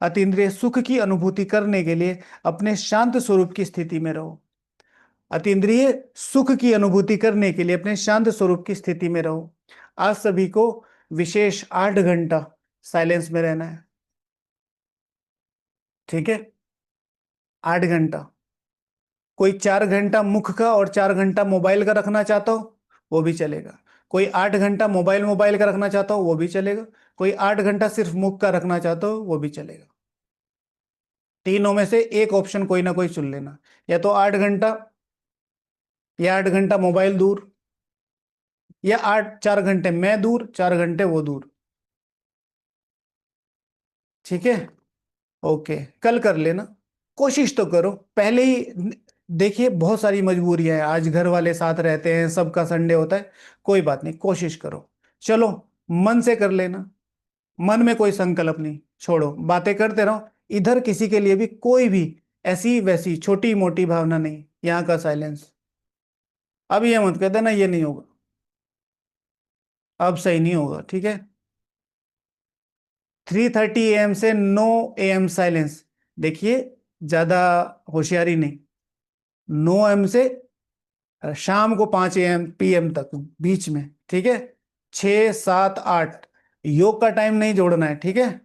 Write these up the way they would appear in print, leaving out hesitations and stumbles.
अतीन्द्रिय सुख की अनुभूति करने के लिए अपने शांत स्वरूप की स्थिति में रहो। अतीन्द्रिय सुख की अनुभूति करने के लिए अपने शांत स्वरूप की स्थिति में रहो। आज सभी को विशेष 8 घंटा साइलेंस में रहना है। ठीक है, 8 घंटा। कोई 4 घंटा मुख का और 4 घंटा मोबाइल का रखना चाहता हो वो भी चलेगा। कोई 8 घंटा मोबाइल मोबाइल का रखना चाहता हो वो भी चलेगा। कोई 8 घंटा सिर्फ मुख का रखना चाहता हो वो भी चलेगा। तीनों में से एक ऑप्शन कोई ना कोई चुन लेना, या तो 8 घंटा, या 8 घंटा मोबाइल दूर, या 4 घंटे मैं दूर, 4 घंटे वो दूर। ठीक है, ओके, कल कर लेना। कोशिश तो करो पहले ही। देखिए बहुत सारी मजबूरियां हैं, आज घर वाले साथ रहते हैं, सबका संडे होता है, कोई बात नहीं, कोशिश करो। चलो, मन से कर लेना, मन में कोई संकल्प नहीं, छोड़ो, बातें करते रहो। इधर किसी के लिए भी कोई भी ऐसी वैसी छोटी मोटी भावना नहीं। यहाँ का साइलेंस। अब ये मत कहते ना ये नहीं होगा, अब सही नहीं होगा। ठीक है, 3:30 AM से 9 AM साइलेंस। देखिए, ज्यादा होशियारी नहीं। 9 AM से शाम को 5 PM PM तक बीच में। ठीक है, 6 7 8 योग का टाइम नहीं जोड़ना है। ठीक है,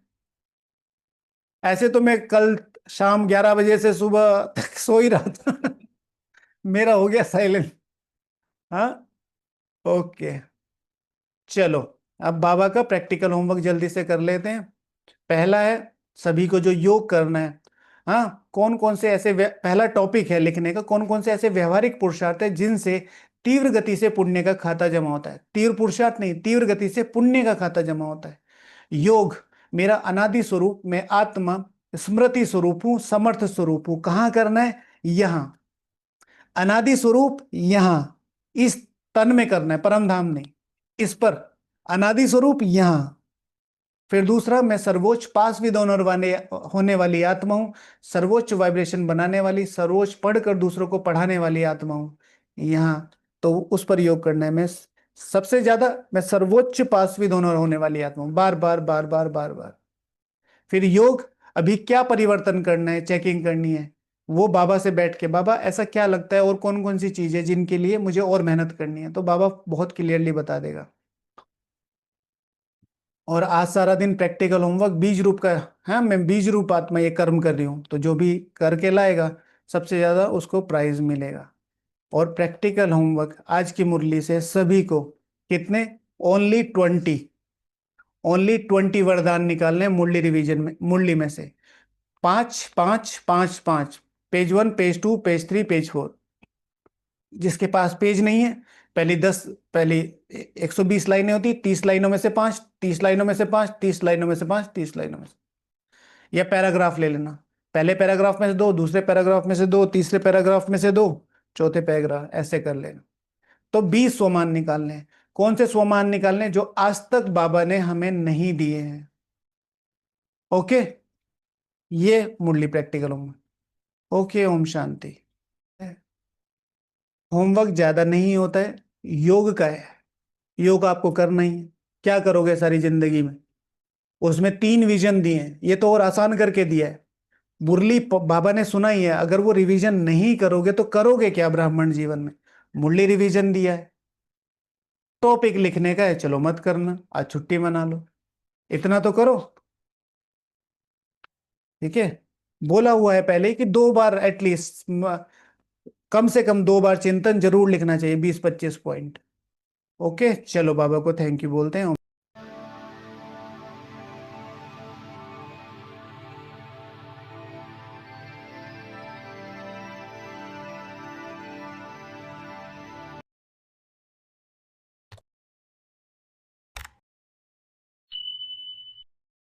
ऐसे तो मैं कल शाम 11 बजे से सुबह तक सो ही रहा था। मेरा हो गया साइलेंट। हाँ, ओके, चलो, अब बाबा का प्रैक्टिकल होमवर्क जल्दी से कर लेते हैं। पहला है, सभी को जो योग करना है। हाँ, कौन कौन से ऐसे पहला टॉपिक है लिखने का, कौन कौन से ऐसे व्यवहारिक पुरुषार्थ है जिनसे तीव्र गति से पुण्य का खाता जमा होता है। तीव्र पुरुषार्थ नहीं, तीव्र गति से पुण्य का खाता जमा होता है। योग, मेरा अनादि स्वरूप, मैं आत्मा स्मृति स्वरूप हूं, समर्थ स्वरूप हूं। कहाँ करना है? यहां। अनादि स्वरूप यहां, इस तन में करना है, परम धाम नहीं, इस पर। अनादि स्वरूप यहां। फिर दूसरा, मैं सर्वोच्च पास विद ऑनर होने वाली आत्मा हूं, सर्वोच्च वाइब्रेशन बनाने वाली, सर्वोच्च पढ़कर दूसरों को पढ़ाने वाली आत्मा हूं। यहां तो उस पर योग करना है। मैं सबसे ज्यादा, मैं सर्वोच्च पास विद ऑनर होने वाली आत्मा हूं, बार बार बार बार बार बार। फिर योग, अभी क्या परिवर्तन करना है, चेकिंग करनी है। वो बाबा से बैठ के, बाबा ऐसा क्या लगता है और कौन कौन सी चीजें जिनके लिए मुझे और मेहनत करनी है, तो बाबा बहुत क्लियरली बता देगा। और आज सारा दिन प्रैक्टिकल होमवर्क बीज रूप का। हाँ, मैं बीज रूप आत्मा ये कर्म कर रही हूँ, तो जो भी करके लाएगा सबसे ज्यादा उसको प्राइज मिलेगा। और प्रैक्टिकल होमवर्क आज की मुरली से सभी को कितने? ओनली 20 वरदान निकालने हैं मुरली रिवीजन में, मुरली में से 5 5 5 5। Page 1, page 2, page 3, page 4। जिसके पास पेज नहीं है, पहली 120 लाइनें होती, 30 लाइनों में से 5, 30 लाइनों में से 5, 30 लाइनों में से 5, 30 लाइनों में से, या पैराग्राफ ले लेना। पहले पैराग्राफ में से दो, दूसरे पैराग्राफ में से दो, तीसरे पैराग्राफ में से दो, चौथे पैराग्राफ, ऐसे कर लेना। तो 20 स्वमान निकालने हैं। कौन से स्वमान निकालने? जो आज तक बाबा ने हमें नहीं दिए हैं। ओके, ये मुरली प्रैक्टिकल होंगे। ओके, ओम शांति। होमवर्क ज्यादा नहीं होता है, योग का है। योग आपको करना ही है। क्या करोगे सारी जिंदगी में? उसमें 3 विजन दिए हैं, ये तो और आसान करके दिया है। मुरली बाबा ने सुना ही है, अगर वो रिवीजन नहीं करोगे तो करोगे क्या ब्राह्मण जीवन में? मुरली रिवीजन दिया है। टॉपिक लिखने का है, चलो मत करना, आज छुट्टी मना लो, इतना तो करो। ठीक है, बोला हुआ है पहले ही कि 2 बार एटलीस्ट, कम से कम 2 बार चिंतन जरूर लिखना चाहिए, 20 25 पॉइंट। ओके, चलो बाबा को थैंक यू बोलते हैं।